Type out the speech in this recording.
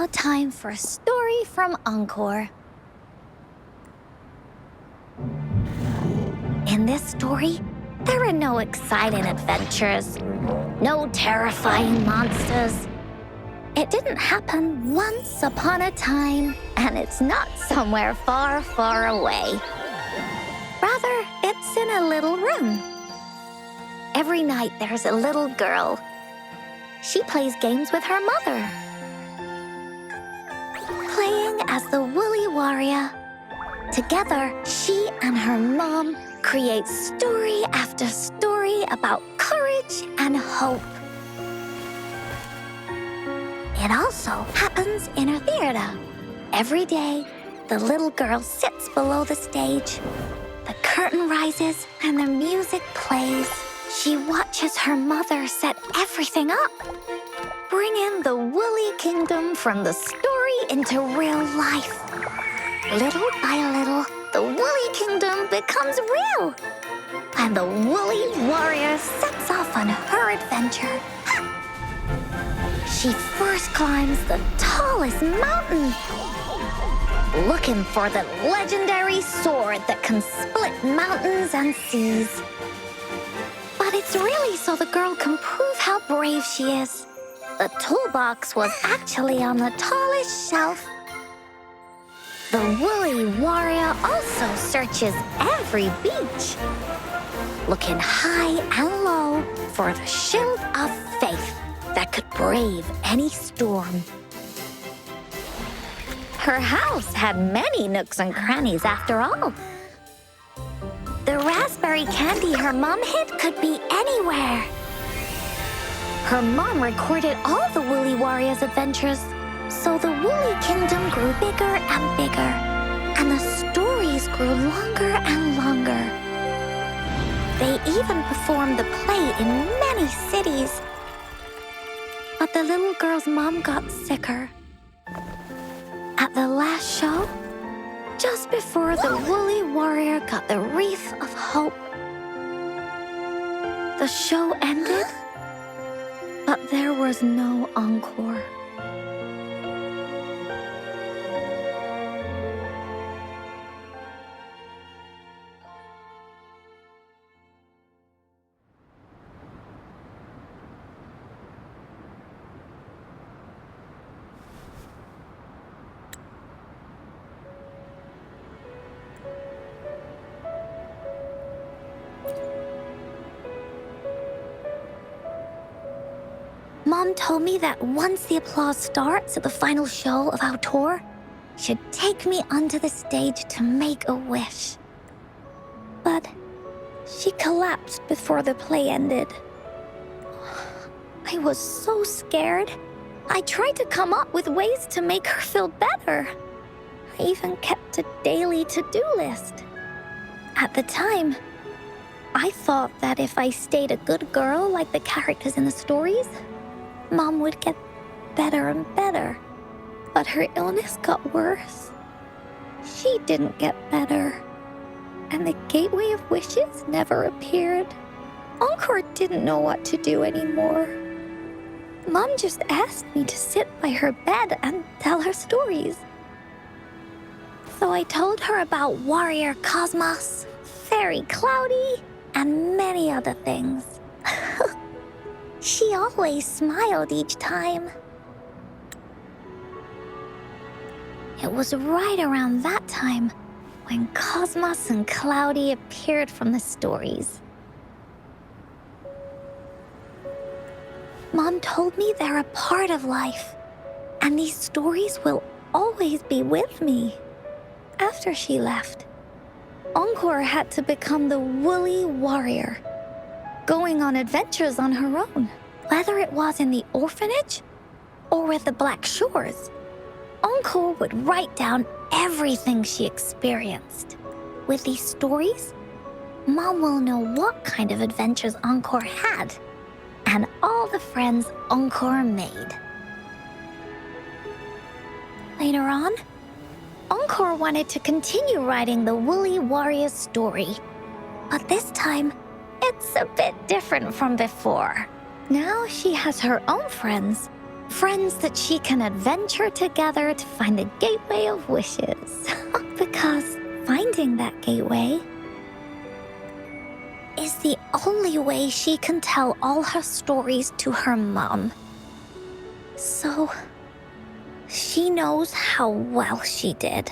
now time for a story from Encore. In this story, there are no exciting adventures, no terrifying monsters. It didn't happen once upon a time, and it's not somewhere far, far away. Rather, it's in a little room. Every night there's a little girl. She plays games with her mother, playing as the Woolly Warrior. Together, she and her mom create story after story about courage and hope. It also happens in her theater. Every day, the little girl sits below the stage. The curtain rises and the music plays. She watches her mother set everything up, bringing the Woolly Kingdom from the story into real life. Little by little, the Woolly Kingdom becomes real, and the Woolly Warrior sets off on her adventure. She first climbs the tallest mountain, looking for the legendary sword that can split mountains and seas. But it's really so the girl can prove how brave she is. The toolbox was actually on the tallest shelf. The Woolly Warrior also searches every beach, looking high and low for the shield of faith that could brave any storm. Her house had many nooks and crannies after all. The raspberry candy her mom hid could be anywhere. Her mom recorded all the Woolly Warrior's adventures, so the Woolly Kingdom grew bigger and bigger, and the stories grew longer and longer. They even performed the play in many cities. But the little girl's mom got sicker. At the last show, just before the Woolly Warrior got the wreath of hope, the show ended, but there was no encore. Mom told me that once the applause starts at the final show of our tour, she'd take me onto the stage to make a wish. But she collapsed before the play ended. I was so scared. I tried to come up with ways to make her feel better. I even kept a daily to-do list. At the time, I thought that if I stayed a good girl like the characters in the stories, Mom would get better and better. But her illness got worse. She didn't get better. And the Gateway of Wishes never appeared. Encore didn't know what to do anymore. Mom just asked me to sit by her bed and tell her stories. So I told her about Warrior Cosmos, Fairy Cloudy, and many other things. She always smiled each time. It was right around that time when Cosmos and Cloudy appeared from the stories. Mom told me they're a part of life, and these stories will always be with me. After she left, Encore had to become the Woolly Warrior, going on adventures on her own, whether it was in the orphanage or with the Black Shores. Encore would write down everything she experienced. With these stories, Mom will know what kind of adventures Encore had and all the friends Encore made. Later on, Encore wanted to continue writing the Woolly Warrior's story, but this time, it's a bit different from before. Now she has her own friends, Friends that she can adventure together to find the gateway of wishes. Because finding that gateway is the only way she can tell all her stories to her mom. So, she knows how well she did.